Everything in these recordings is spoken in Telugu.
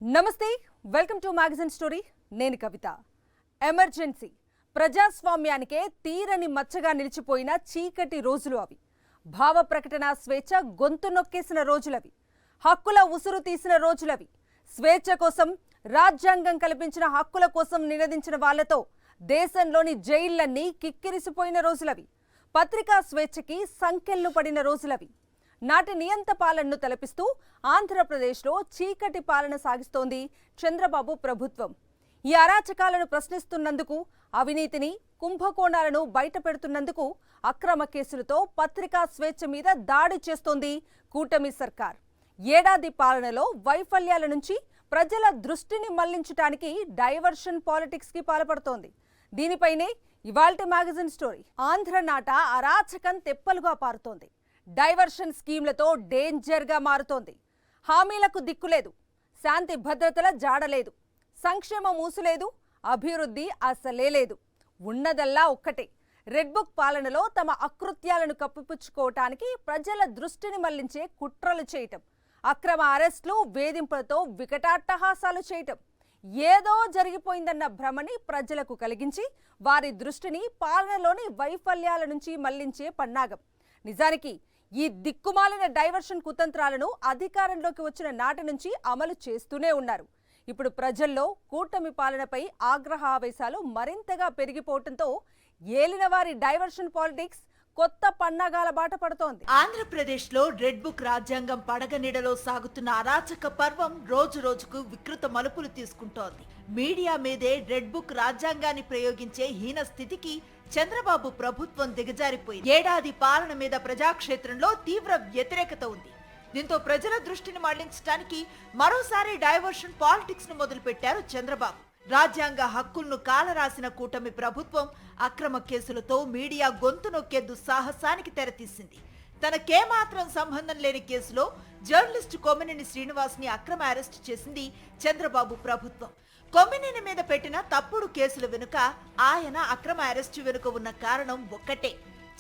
నమస్తే, వెల్కమ్ టు మ్యాగజైన్ స్టోరీ. నేను కవిత. ఎమర్జెన్సీ ప్రజాస్వామ్యానికే తీరని మచ్చగా నిలిచిపోయిన చీకటి రోజులు అవి. భావ ప్రకటన స్వేచ్ఛ గొంతు నొక్కేసిన రోజులవి. హక్కుల ఉసురు తీసిన రోజులవి. స్వేచ్ఛ కోసం, రాజ్యాంగం కల్పించిన హక్కుల కోసం నినదించిన వాళ్లతో దేశంలోని జైళ్లన్నీ కిక్కిరిసిపోయిన రోజులవి. పత్రికా స్వేచ్ఛకి సంకెళ్లు పడిన రోజులవి. నాటి నియంత పాలనను తలపిస్తూ ఆంధ్రప్రదేశ్లో చీకటి పాలన సాగిస్తోంది చంద్రబాబు ప్రభుత్వం. ఈ అరాచకాలను ప్రశ్నిస్తున్నందుకు, అవినీతిని, కుంభకోణాలను బయటపెడుతున్నందుకు అక్రమ కేసులతో పత్రికా స్వేచ్ఛ మీద దాడి చేస్తోంది కూటమి సర్కార్. ఏడాది పాలనలో వైఫల్యాల నుంచి ప్రజల దృష్టిని మళ్లించడానికి డైవర్షన్ పాలిటిక్స్ కి పాల్పడుతోంది. దీనిపైనే ఇవాల్టి మ్యాగజైన్ స్టోరీ. ఆంధ్ర నాట అరాచకం తెప్పలుగా పారుతోంది. డైవర్షన్ స్కీమ్లతో డేంజర్గా మారుతోంది. హామీలకు దిక్కులేదు, శాంతి భద్రతల జాడలేదు, సంక్షేమం ఊసులేదు, అభివృద్ధి అసలే లేదు. ఉన్నదల్లా ఒక్కటే, రెడ్ బుక్ పాలనలో తమ అకృత్యాలను కప్పిపుచ్చుకోవటానికి ప్రజల దృష్టిని మళ్లించే కుట్రలు చేయటం, అక్రమ అరెస్టులు, వేధింపులతో వికటాట్టహాసాలు చేయటం, ఏదో జరిగిపోయిందన్న భ్రమని ప్రజలకు కలిగించి వారి దృష్టిని పాలనలోని వైఫల్యాల నుంచి మళ్లించే పన్నాగం. నిజానికి ఈ దిక్కుమాలిన డైవర్షన్ కుతంత్రాలను అధికారంలోకి వచ్చిన నాటి నుంచి అమలు చేస్తూనే ఉన్నారు. ఇప్పుడు ప్రజల్లో కూటమి పాలనపై ఆగ్రహావేశాలు మరింతగా పెరిగిపోవడంతో ఏలినవారి డైవర్షన్ పాలిటిక్స్ కొత్త పన్నాగాల బాట పడుతోంది. ఆంధ్రప్రదేశ్లో రెడ్ బుక్ రాజ్యాంగం పడగనీడలో సాగుతున్న అరాచక పర్వం రోజు రోజుకు వికృత మలుపులు తీసుకుంటోంది. మీడియా మీదే రెడ్ బుక్ రాజ్యాంగాన్ని ప్రయోగించే హీన స్థితికి చంద్రబాబు ప్రభుత్వం దిగజారిపోయింది. ఏడాది పాలన మీద ప్రజాక్షేత్రంలో తీవ్ర వ్యతిరేకత ఉంది. దీంతో ప్రజల దృష్టిని మళ్లించడానికి మరోసారి డైవర్షన్ పాలిటిక్స్ ను మొదలుపెట్టారు చంద్రబాబు. రాజ్యాంగ హక్కులను కాలరాసిన కూటమి ప్రభుత్వం అక్రమ కేసులతో మీడియా గొంతు నొక్కే దుస్సాహసానికి తెరతీసింది. తనకేమాత్రం సంబంధం లేని కేసులో జర్నలిస్టు కొమ్మినేని శ్రీనివాస్ ని అక్రమ అరెస్ట్ చేసింది చంద్రబాబు ప్రభుత్వం. కొమ్మినేని మీద పెట్టిన తప్పుడు కేసుల వెనుక, ఆయన అక్రమ అరెస్టు వెనుక ఉన్న కారణం ఒక్కటే.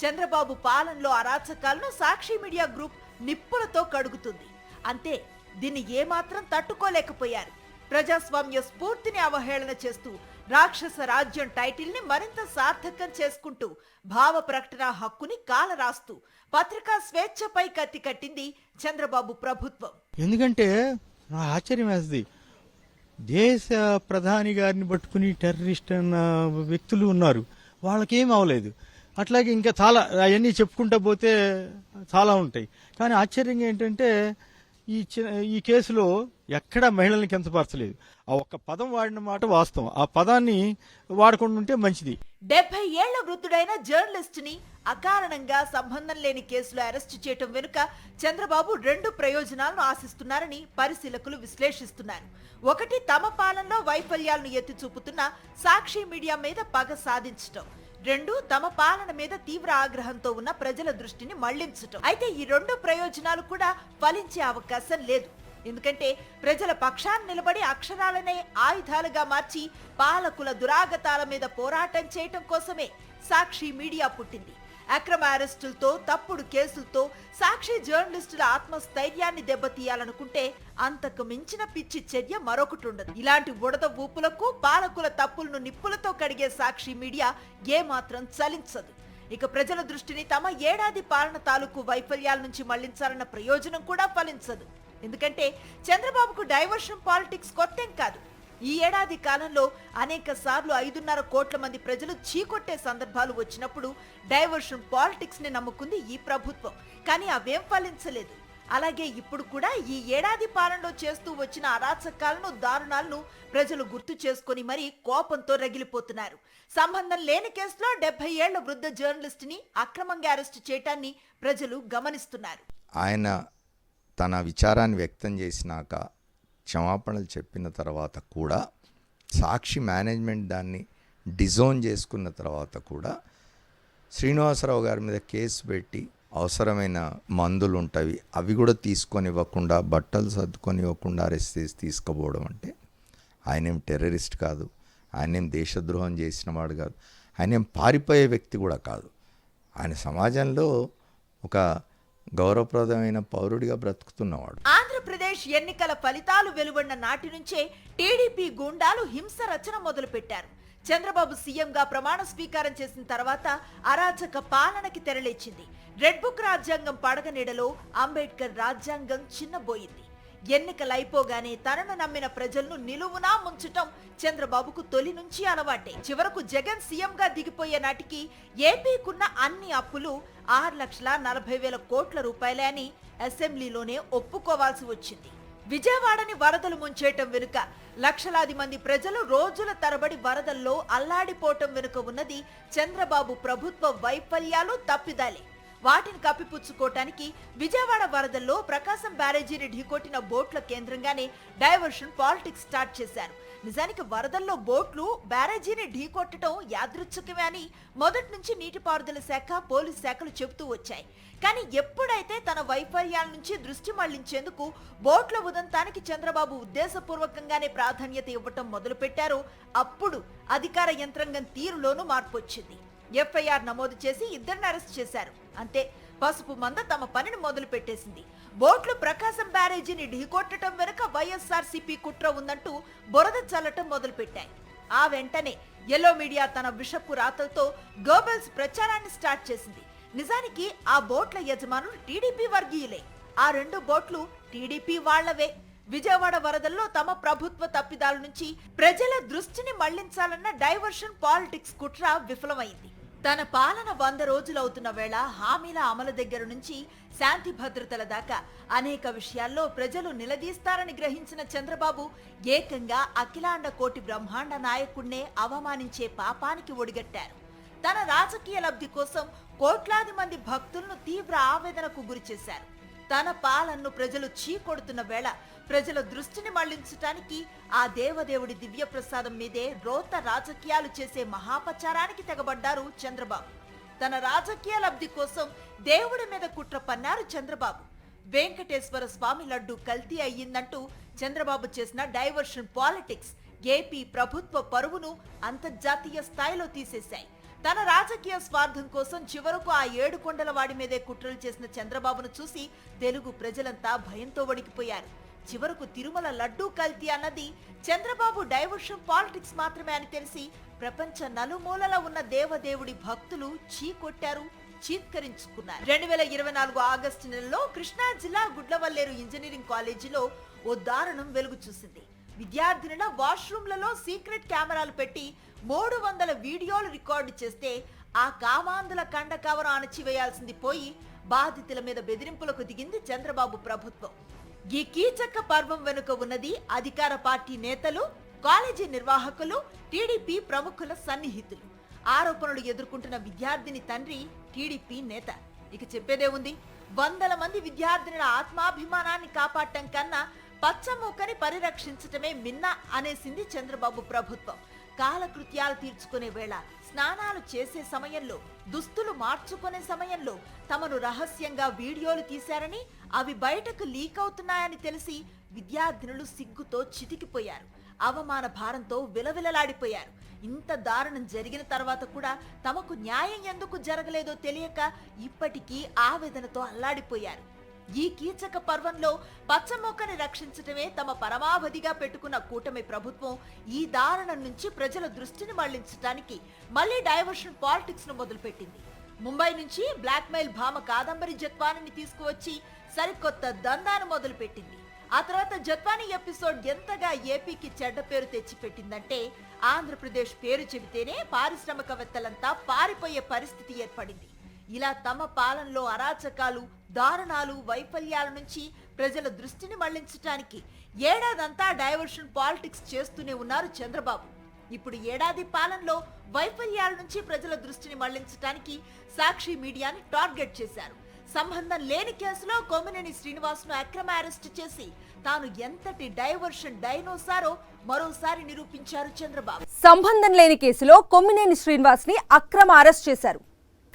చంద్రబాబు పాలనలో అరాచకాలను సాక్షి మీడియా గ్రూప్ నిప్పులతో కడుగుతుంది. అంతే, దీన్ని ఏమాత్రం తట్టుకోలేకపోయారు. ప్రజాస్వామ్య స్ఫూర్తిని అవహేళన చేస్తూ రాక్షస రాజ్యం టైటిల్ ని మరింత సార్థకం చేసుకుంటూ భావ ప్రకటన హక్కుని కాలరాస్తూ పత్రికా స్వేచ్ఛపై కత్తి కట్టింది చంద్రబాబు ప్రభుత్వం. ఎందుకంటే నా ఆశ్చర్యం వేస్తుంది, దేశ ప్రధాని గారిని పట్టుకుని టెర్రరిస్ట్ అన్న వ్యక్తులు ఉన్నారు, వాళ్ళకేం అవలేదు. అట్లాగే ఇంకా చాలా అవన్నీ చెప్పుకుంటా పోతే చాలా ఉంటాయి. కానీ ఆశ్చర్యంగా ఏంటంటే ఈ కేసులో ఎక్కడా మహిళల్ని కించపరచలేదు. ఆ ఒక్క పదం వాడిన మాట వాస్తవం. ఆ పదాన్ని వాడకుండా ఉంటే మంచిది. 70 ఏళ్ల వృద్ధుడైన జర్నలిస్ట్ ని అకారణంగా సంబంధం లేని కేసులో అరెస్టు చేయటం వెనుక చంద్రబాబు 2 ప్రయోజనాలను ఆశిస్తున్నారని పరిశీలకులు విశ్లేషిస్తున్నారు. ఒకటి, తమ పాలనలో వైఫల్యాలను ఎత్తి చూపుతున్న సాక్షి మీడియా మీద పగ సాధించటం. 2, తమ పాలన మీద తీవ్ర ఆగ్రహంతో ఉన్న ప్రజల దృష్టిని మళ్లించటం. అయితే ఈ 2 ప్రయోజనాలు కూడా ఫలించే అవకాశం లేదు. ఎందుకంటే ప్రజల పక్షాన్ని నిలబడి అక్షరాలనే ఆయుధాలుగా మార్చి పాలకుల దురాగతాల మీద పోరాటం చేయటం కోసమే సాక్షి మీడియా పుట్టింది. అక్రమ అరెస్టులతో, తప్పుడు కేసులతో సాక్షి జర్నలిస్టుల ఆత్మస్థైర్యాన్ని దెబ్బతీయాలనుకుంటే అంతకు మించిన పిచ్చి చర్య మరొకటి ఉండదు. ఇలాంటి బుడద ఊపులకు, పాలకుల తప్పులను నిప్పులతో కడిగే సాక్షి మీడియా ఏమాత్రం చలించదు. ఇక ప్రజల దృష్టిని తమ ఏడాది పాలన తాలూకు వైఫల్యాల నుంచి మళ్లించాలన్న ప్రయోజనం కూడా ఫలించదు. ఎందుకంటే చంద్రబాబుకు డైవర్షన్ పాలిటిక్స్ కొత్తేం కాదు. ఈ ఏడాది కాలంలో అనేక సార్లు 5.5 కోట్ల మంది ప్రజలు చీకొట్టే సందర్భాలు వచ్చినప్పుడు డైవర్షన్ పాలిటిక్స్ ని నమ్ముకుంది ఈ ప్రభుత్వం. కానీ అవేం ఫలించలేదు. అలాగే ఇప్పుడు కూడా ఈ ఏడాది పాలనలో చేస్తూ వచ్చిన అరాచకాలను, దారుణాలను ప్రజలు గుర్తు చేసుకుని మరీ కోపంతో రగిలిపోతున్నారు. సంబంధం లేని కేసులో 70 ఏళ్ల వృద్ధ జర్నలిస్ట్ ని అక్రమంగా అరెస్టు చేయటాన్ని ప్రజలు గమనిస్తున్నారు. ఆయన తన విచారాన్ని వ్యక్తం చేసినాక, క్షమాపణలు చెప్పిన తర్వాత కూడా, సాక్షి మేనేజ్మెంట్ దాన్ని డిజోన్ చేసుకున్న తర్వాత కూడా శ్రీనివాసరావు గారి మీద కేసు పెట్టి అవసరమైన మందులు ఉంటాయి అవి కూడా తీసుకొని ఇవ్వకుండా, బట్టలు సర్దుకొని ఇవ్వకుండా అరెస్ట్ చేసి తీసుకుపోవడం అంటే, ఆయనేం టెర్రరిస్ట్ కాదు, ఆయనేం దేశద్రోహం చేసిన వాడు కాదు, ఆయనేం పారిపోయే వ్యక్తి కూడా కాదు. ఆయన సమాజంలో ఒక గౌరవప్రదమైన పౌరుడిగా బ్రతుకుతున్నవాడు. ఆంధ్రప్రదేశ్ ఆంధ్రప్రదేశ్ ఎన్నికల ఫలితాలు వెలువడిన నాటి నుంచే టీడీపీ గూండాలు హింస రచన మొదలుపెట్టారు. చంద్రబాబు సీఎంగా ప్రమాణ స్వీకారం చేసిన తర్వాత అరాచక పాలనకి తెరలేచింది. రెడ్ బుక్ రాజ్యాంగం పడగ నీడలో అంబేద్కర్ రాజ్యాంగం చిన్నబోయింది. ఎన్నికలైపోగానే తనను నమ్మిన ప్రజలను నిలువునా ముంచటం చంద్రబాబుకు తొలి నుంచి అలవాటే. చివరకు జగన్ సీఎంగా దిగిపోయే నాటికి ఏపీకున్న అన్ని అప్పులు 6,40,000 కోట్ల రూపాయలే అని అసెంబ్లీలోనే ఒప్పుకోవాల్సి వచ్చింది. విజయవాడని వరదలు ముంచేయటం వెనుక, లక్షలాది మంది ప్రజలు రోజుల తరబడి వరదల్లో అల్లాడిపోవటం వెనుక ఉన్నది చంద్రబాబు ప్రభుత్వ వైఫల్యాలు, తప్పిదాలే. వాటిని కప్పిపుచ్చుకోవటానికి విజయవాడ వరదల్లో ప్రకాశం బ్యారేజీని ఢీకొట్టిన బోట్ల కేంద్రంగానే డైవర్షన్ పాలిటిక్స్ స్టార్ట్ చేశారు. నిజానికి వరదల్లో బోట్లు బ్యారేజీని ఢీకొట్టడం యాదృచ్ఛికమే అని మొదటి నుంచి నీటిపారుదల శాఖ, పోలీస్ శాఖలు చెబుతూ వచ్చాయి. కానీ ఎప్పుడైతే తన వైఫల్యాల నుంచి దృష్టి మళ్లించేందుకు బోట్ల ఉదంతానికి చంద్రబాబు ఉద్దేశపూర్వకంగానే ప్రాధాన్యత ఇవ్వటం మొదలుపెట్టారో అప్పుడు అధికార యంత్రాంగం తీరులోనూ మార్పు వచ్చింది. ఎఫ్ఐఆర్ నమోదు చేసి 2ని అరెస్ట్ చేశారు. అంతే, పసుపు మంద తమ పనిని మొదలు పెట్టేసింది. బోట్లు ప్రకాశం బ్యారేజీని ఢీకొట్టడం వెనుక వైఎస్ఆర్సీపీ కుట్ర ఉందంటూ బురద చల్లటం మొదలు పెట్టాయి. ఆ వెంటనే ఎల్లో మీడియా తన విషపు రాతలతో గోబెల్స్ ప్రచారాన్ని స్టార్ట్ చేసింది. నిజానికి ఆ బోట్ల యజమానులు టీడీపీ వర్గీయులే. ఆ 2 బోట్లు టీడీపీ వాళ్లవే. విజయవాడ వరదల్లో తమ ప్రభుత్వ తప్పిదాల నుంచి ప్రజల దృష్టిని మళ్లించాలన్న డైవర్షన్ పాలిటిక్స్ కుట్ర విఫలమైంది. తన పాలన 100 రోజులవుతున్న వేళ హామీల అమలు దగ్గర నుంచి శాంతి భద్రతల దాకా అనేక విషయాల్లో ప్రజలు నిలదీస్తారని గ్రహించిన చంద్రబాబు ఏకంగా అఖిలాండ కోటి బ్రహ్మాండ నాయకుడినే అవమానించే పాపానికి ఒడిగట్టారు. తన రాజకీయ లబ్ధి కోసం కోట్లాది మంది భక్తులను తీవ్ర ఆవేదనకు గురిచేశారు. తన పాలనను ప్రజలు చీకొడుతున్న వేళ ప్రజల దృష్టిని మళ్లించటానికి ఆ దేవదేవుడి దివ్య ప్రసాదం మీదే రోత రాజకీయాలు చేసే మహాపచారానికి తెగబడ్డారు చంద్రబాబు. తన రాజకీయ లబ్ధి కోసం దేవుడి మీద కుట్ర పన్నారు చంద్రబాబు. వెంకటేశ్వర స్వామి లడ్డు కల్తీ అయ్యిందంటూ చంద్రబాబు చేసిన డైవర్షన్ పాలిటిక్స్ ఏపీ ప్రభుత్వ పరువును అంతర్జాతీయ స్థాయిలో తీసేశాయి. తన రాజకీయ స్వార్థం కోసం చివరకు ఆ 7 కొండల వాడి మీదే కుట్రలు చేసిన చంద్రబాబును చూసి తెలుగు ప్రజలంతా భయంతో వణికిపోయారు. చివరకు తిరుమల లడ్డూ కల్తీ అన్నది చంద్రబాబు డైవర్షన్ పాలిటిక్స్ మాత్రమే అని తెలిసి ప్రపంచ నలుమూలల ఉన్న దేవదేవుడి భక్తులు చీకొట్టారు, చీత్కరించుకున్నారు. 2024 ఆగస్టు నెలలో కృష్ణా జిల్లా గుడ్లవల్లేరు ఇంజనీరింగ్ కాలేజీలో ఓ దారుణం వెలుగు చూసింది. విద్యార్థినుల వాష్రూమ్లలో సీక్రెట్ కెమెరాలు పెట్టి 300 వీడియోలు రికార్డు చేస్తే ఆ కామాంధుల కండకవరం అణచివేయాల్సింది పోయి బాధితుల మీద బెదిరింపులకు దిగింది చంద్రబాబు ప్రభుత్వం. ఈ కీచక పర్వం వెనుక ఉన్నది అధికార పార్టీ నేతలు, కాలేజీ నిర్వాహకులు, టీడీపీ ప్రముఖుల సన్నిహితులు. ఆరోపణలు ఎదుర్కొంటున్న విద్యార్థిని తండ్రి టీడీపీ నేత. ఇక చెప్పేదే ఉంది. 100 మంది విద్యార్థినుల ఆత్మాభిమానాన్ని కాపాడటం కన్నా పచ్చమూకని పరిరక్షించటమే మిన్న అనేసింది చంద్రబాబు ప్రభుత్వం. కాలకృత్యాలు తీర్చుకునే వేళ, స్నానాలు చేసే సమయంలో, దుస్తులు మార్చుకునే సమయంలో తమను రహస్యంగా వీడియోలు తీశారని, అవి బయటకు లీక్ అవుతున్నాయని తెలిసి విద్యార్థినులు సిగ్గుతో చితికిపోయారు. అవమాన భారంతో విలవిలలాడిపోయారు. ఇంత దారుణం జరిగిన తర్వాత కూడా తమకు న్యాయం ఎందుకు జరగలేదో తెలియక ఇప్పటికీ ఆవేదనతో అల్లాడిపోయారు. ఈ కీచక పర్వంలో పచ్చమొక్కని రక్షించటమే తమ పరమావధిగా పెట్టుకున్న కూటమి ప్రభుత్వం ఈ దారుణం నుంచి ప్రజల దృష్టిని మళ్లించడానికి మళ్లీ డైవర్షన్ పాలిటిక్స్ ను మొదలుపెట్టింది. ముంబై నుంచి బ్లాక్ మెయిల్ భామ కాదంబరి జత్వానిని తీసుకువచ్చి సరికొత్త దందాను మొదలుపెట్టింది. ఆ తర్వాత జత్వాని ఎపిసోడ్ ఎంతగా ఏపీకి చెడ్డ పేరు తెచ్చిపెట్టిందంటే ఆంధ్రప్రదేశ్ పేరు చెబితేనే పారిశ్రామికవేత్తలంతా పారిపోయే పరిస్థితి ఏర్పడింది. ఇలా తమ పాలనలో అరాచకాలు, దారుణాలు, వైఫల్యాల నుంచి ప్రజల దృష్టిని మళ్లించడానికి ఏడాదంతా డైవర్షన్ పాలిటిక్స్ చేస్తూనే ఉన్నారు చంద్రబాబు. ఇప్పుడు ఏడాది పాలనలో వైఫల్యాల నుంచి ప్రజల దృష్టిని మళ్లించడానికి సాక్షి మీడియాని టార్గెట్ చేశారు. సంబంధం లేని కేసులో కొమ్మినేని శ్రీనివాస్ను అక్రమ అరెస్ట్ చేసి తాను ఎంతటి డైవర్షన్ డైనోసారో మరోసారి నిరూపించారు చంద్రబాబు. సంబంధం లేని కేసులో కొమ్మినేని శ్రీనివాస్ ని అక్రమ అరెస్ట్ చేశారు.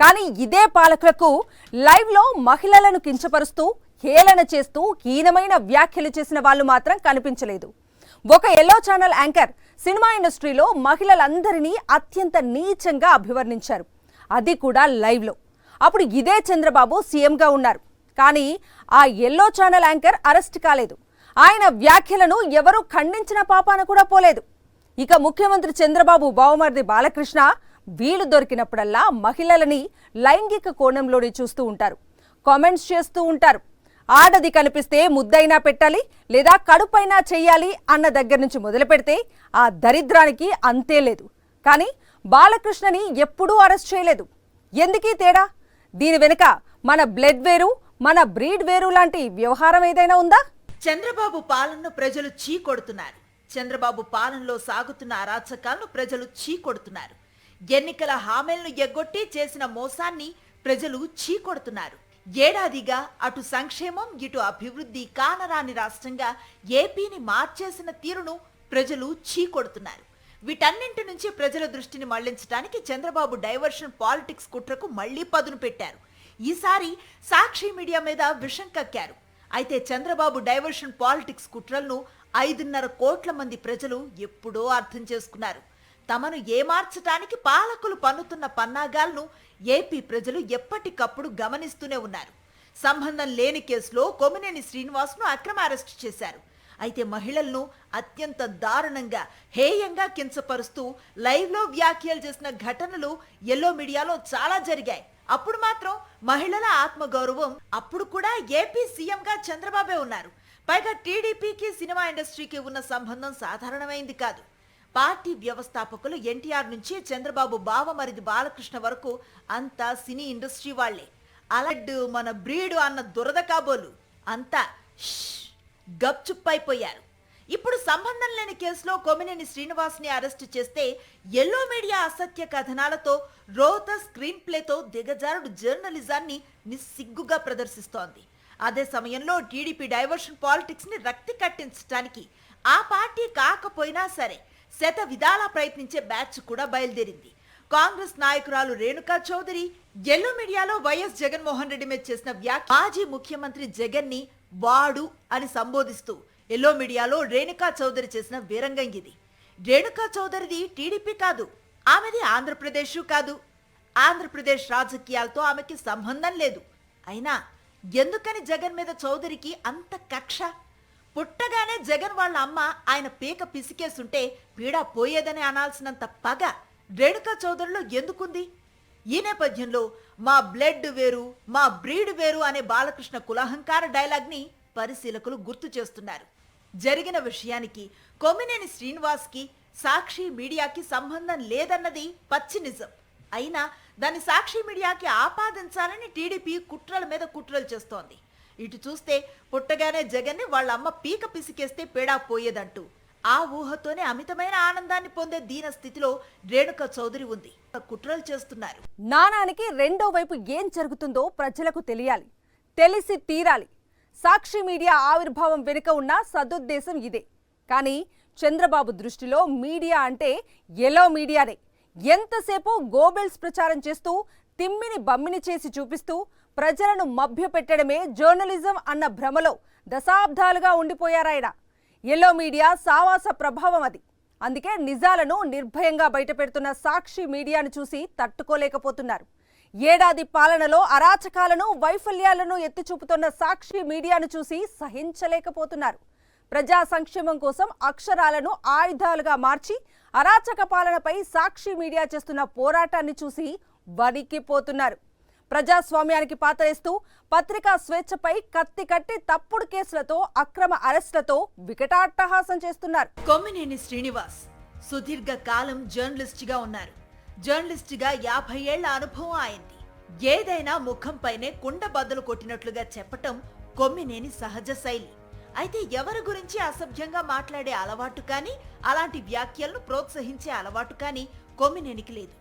కానీ ఇదే పాలకులకు లైవ్ లో మహిళలను కించపరుస్తూ, హేళన చేస్తూ హీనమైన వ్యాఖ్యలు చేసిన వాళ్ళు మాత్రం కనిపించలేదు. ఒక ఎల్లో ఛానల్ యాంకర్ సినిమా ఇండస్ట్రీలో మహిళలందరినీ అత్యంత నీచంగా అభివర్ణించారు, అది కూడా లైవ్ లో. అప్పుడు ఇదే చంద్రబాబు సీఎంగా ఉన్నారు. కానీ ఆ ఎల్లో ఛానల్ యాంకర్ అరెస్ట్ కాలేదు. ఆయన వ్యాఖ్యలను ఎవరూ ఖండించిన పాపాన కూడా పోలేదు. ఇక ముఖ్యమంత్రి చంద్రబాబు బావమరిది బాలకృష్ణ వీలు దొరికినప్పుడల్లా మహిళలని లైంగిక కోణంలోనే చూస్తూ ఉంటారు, కామెంట్స్ చేస్తూ ఉంటారు. ఆడది కనిపిస్తే ముద్దైనా పెట్టాలి లేదా కడుపైనా చెయ్యాలి అన్న దగ్గర నుంచి మొదలు పెడితే ఆ దరిద్రానికి అంతే లేదు. కానీ బాలకృష్ణని ఎప్పుడూ అరెస్ట్ చేయలేదు. ఎందుకీ తేడా? దీని వెనుక మన బ్లడ్ వేరు, మన బ్రీడ్ వేరు లాంటి వ్యవహారం ఏదైనా ఉందా? చంద్రబాబు పాలనను ప్రజలు చీకొడుతున్నారు. చంద్రబాబు పాలనలో సాగుతున్న అరాచకాలను ప్రజలు చీకొడుతున్నారు. ఎన్నికల హామీలను ఎగ్గొట్టి చేసిన మోసాన్ని ప్రజలు చీకొడుతున్నారు. ఏడాదిగా అటు సంక్షేమం ఇటు అభివృద్ధి కానరాని రాష్ట్రంగా ఏపీని మార్చేసిన తీరును ప్రజలు చీకొడుతున్నారు. వీటన్నింటి నుంచి ప్రజల దృష్టిని మళ్లించడానికి చంద్రబాబు డైవర్షన్ పాలిటిక్స్ కుట్రకు మళ్లీ పదును పెట్టారు. ఈసారి సాక్షి మీడియా మీద విషం కక్కారు. అయితే చంద్రబాబు డైవర్షన్ పాలిటిక్స్ కుట్రలను 5.5 కోట్ల మంది ప్రజలు ఎప్పుడో అర్థం చేసుకున్నారు. తమను ఏమార్చటానికి పాలకులు పన్నుతున్న పన్నాగాలను ఏపీ ప్రజలు ఎప్పటికప్పుడు గమనిస్తూనే ఉన్నారు. సంబంధం లేని కేసులో కొమ్మినేని శ్రీనివాస్ను అక్రమ అరెస్టు చేశారు. అయితే మహిళలను అత్యంత దారుణంగా హేయంగా కించపరుస్తూ లైవ్లో వ్యాఖ్యలు చేసిన ఘటనలు ఎల్లో మీడియాలో చాలా జరిగాయి. అప్పుడు మాత్రం మహిళల ఆత్మగౌరవం, అప్పుడు కూడా ఏపీ సీఎంగా చంద్రబాబే ఉన్నారు. పైగా టీడీపీకి సినిమా ఇండస్ట్రీకి ఉన్న సంబంధం సాధారణమైంది కాదు. పార్టీ వ్యవస్థాపకులు ఎన్టీఆర్ నుంచి చంద్రబాబు బావమరిది బాలకృష్ణ వరకు అంతా సినీ ఇండస్ట్రీ వాళ్లే. అలడ్ మన బ్రీడు అన్న దురద కాబోలు అంతా గప్చుప్పైపోయారు. ఇప్పుడు సంబంధం లేని కేసులో కొమ్మినేని శ్రీనివాస్ని అరెస్టు చేస్తే ఎల్లో మీడియా అసత్య కథనాలతో రోత స్క్రీన్ ప్లేతో దిగజారుడు జర్నలిజాన్ని నిస్సిగ్గుగా ప్రదర్శిస్తోంది. అదే సమయంలో టీడీపీ డైవర్షన్ పాలిటిక్స్ ని రక్తి కట్టించడానికి ఆ పార్టీ కాకపోయినా సరే శత విధాలా ప్రయత్నించే బ్యాచ్ కూడా బయలుదేరింది. కాంగ్రెస్ నాయకురాలు రేణుకా చౌదరి ఎల్లో మీడియాలో వైఎస్ జగన్మోహన్ రెడ్డి మీద చేసిన వ్యాఖ్య, మాజీ ముఖ్యమంత్రి జగన్ ని వాడు అని సంబోధిస్తూ ఎల్లో మీడియాలో రేణుకా చౌదరి చేసిన వీరంగం ఇది. రేణుకా చౌదరిది టీడీపీ కాదు, ఆమెది ఆంధ్రప్రదేశ్ కాదు. ఆంధ్రప్రదేశ్ రాజకీయాలతో ఆమెకి సంబంధం లేదు. అయినా ఎందుకని జగన్ మీద చౌదరికి అంత కక్ష? పుట్టగానే జగన్ వాళ్ళ అమ్మ ఆయన పీక పిసికేస్తుంటే పీడ పోయేదని అనాల్సినంత పగ రేణుకా చౌదరిలో ఎందుకుంది? ఈ నేపథ్యంలో మా బ్లడ్ వేరు, మా బ్రీడ్ వేరు అనే బాలకృష్ణ కులహంకార డైలాగ్ ని పరిశీలకులు గుర్తు చేస్తున్నారు. జరిగిన విషయానికి కొమ్మినేని శ్రీనివాస్కి సాక్షి మీడియాకి సంబంధం లేదన్నది పచ్చి నిజం. అయినా దాన్ని సాక్షి మీడియాకి ఆపాదించాలని టీడీపీ కుట్రల మీద కుట్రలు చేస్తోంది. ఇటు చూస్తే పుట్టగానే జగన్ని వాళ్ళ అమ్మ పీక పిసికేస్తే పేడా పోయేదంటూ ఆ ఊహతోనే అమితమైన ఆనందాన్ని పొందే దీన స్థితిలో రేణుకా చౌదరి ఉంది. కుట్రలు చేస్తున్నారు. నాణానికి రెండో వైపు ఏం జరుగుతుందో ప్రజలకు తెలియాలి, తెలిసి తీరాలి. సాక్షి మీడియా ఆవిర్భావం వెనుక ఉన్న సదుద్దేశం ఇదే. కానీ చంద్రబాబు దృష్టిలో మీడియా అంటే ఎల్లో మీడియానే. ఎంతసేపు గోబెల్స్ ప్రచారం చేస్తూ తిమ్మిని బమ్మిని చేసి చూపిస్తూ ప్రజలను మభ్యపెట్టడమే జర్నలిజం అన్న భ్రమలో దశాబ్దాలుగా ఉండిపోయారాయన. ఎల్లో మీడియా సావాస ప్రభావం అది. అందుకే నిజాలను నిర్భయంగా బయటపెడుతున్న సాక్షి మీడియాను చూసి తట్టుకోలేకపోతున్నారు. ఏడాది పాలనలో అరాచకాలను, వైఫల్యాలను ఎత్తిచూపుతున్న సాక్షి మీడియాను చూసి సహించలేకపోతున్నారు. ప్రజా సంక్షేమం కోసం అక్షరాలను ఆయుధాలుగా మార్చి అరాచక పాలనపై సాక్షి మీడియా చేస్తున్న పోరాటాన్ని చూసి వణికిపోతున్నారు. ప్రజాస్వామ్యానికి పాతరేస్తూ పత్రికా స్వేచ్ఛపై కత్తి కట్టి తప్పుడు కేసులతో, అక్రమ అరెస్టులతో వికటాట్టహాసం చేస్తున్నారు. కొమ్మినేని శ్రీనివాస్ సుదీర్ఘ కాలం జర్నలిస్ట్గా ఉన్నారు. జర్నలిస్ట్గా 50 ఏళ్ల అనుభవం అయింది. ఏదైనా ముఖంపైనే కుండ బద్దలు కొట్టినట్లుగా చెప్పటం కొమ్మినేని సహజ శైలి. అయితే ఎవరి గురించి అసభ్యంగా మాట్లాడే అలవాటు కానీ, అలాంటి వ్యాఖ్యలను ప్రోత్సహించే అలవాటు కానీ కొమ్మినేనికి లేదు.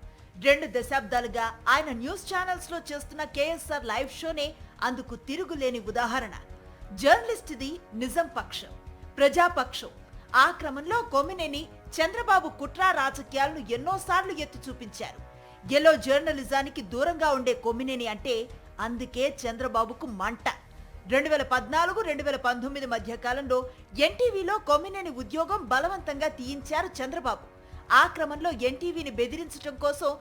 2 దశాబ్దాలుగా ఆయన న్యూస్ ఛానల్స్ లో చేస్తున్న కేఎస్ఆర్ లైవ్ షోనే అందుకు తిరుగులేని ఉదాహరణ. జర్నలిస్ట్ది నిజం పక్షం, ప్రజాపక్షం. ఆ క్రమంలో కొమ్మినేని చంద్రబాబు కుట్ర రాజకీయాలను ఎన్నోసార్లు ఎత్తి చూపించారు. ఎల్లో జర్నలిజానికి దూరంగా ఉండే కొమ్మినేని అంటే అందుకే చంద్రబాబుకు మంట. 2014-2019 మధ్య కాలంలో ఎన్టీవీలో కొమ్మినేని ఉద్యోగం బలవంతంగా తీయించారు చంద్రబాబు. ఆ క్రమంలో ఎన్టీవీని బెదిరించడం కోసం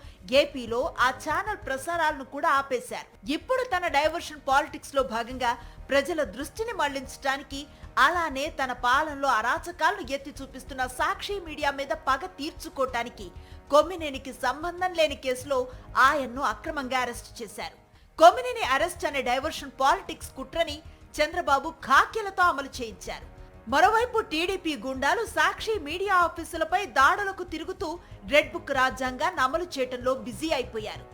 ఏపీలో ఆ ఛానల్ ప్రసారాలను కూడా ఆపేశారు. ఇప్పుడు తన డైవర్షన్ పాలిటిక్స్ లో భాగంగా ప్రజల దృష్టిని మళ్లించడానికి అలానే తన పాలనలో అరాచకాలను ఎత్తి చూపిస్తున్న సాక్షి మీడియా మీద పగ తీర్చుకోవటానికి కొమ్మినేనికి సంబంధం లేని కేసులో ఆయన్ను అక్రమంగా అరెస్ట్ చేశారు. కొమ్మినేని అరెస్ట్ అనే డైవర్షన్ పాలిటిక్స్ కుట్రని చంద్రబాబు ఖాక్యలతో అమలు చేయించారు. మరోవైపు టీడీపీ గుండాలు సాక్షి మీడియా ఆఫీసులపై దాడులకు తిరుగుతూ రెడ్ బుక్ రాజ్యాంగాన్ని అమలు చేయటంలో బిజీ అయిపోయారు.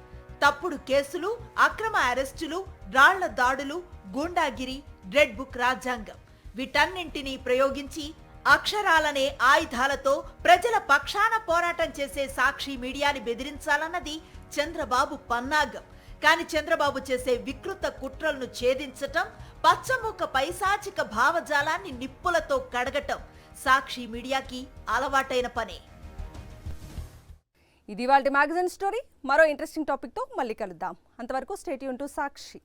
తప్పుడు కేసులు, అక్రమ అరెస్టులు, రాళ్ల దాడులు, గూండాగిరి, రెడ్ బుక్ రాజ్యాంగం వీటన్నింటినీ ప్రయోగించి అక్షరాలనే ఆయుధాలతో ప్రజల పక్షాన పోరాటం చేసే సాక్షి మీడియాని బెదిరించాలన్నది చంద్రబాబు పన్నాగం. కానీ చంద్రబాబు చేసే వికృత కుట్రలను ఛేదించటం, పచ్చముక్క పైశాచిక భావజాలాన్ని నిప్పులతో కడగటం సాక్షి మీడియాకి అలవాటైన పనే. ఇది వాళ్ళ మ్యాగజైన్ స్టోరీ. మరో ఇంట్రెస్టింగ్ టాపిక్తో మళ్ళీ కలుద్దాం. అంతవరకు స్టే ట్యూన్ టు సాక్షి.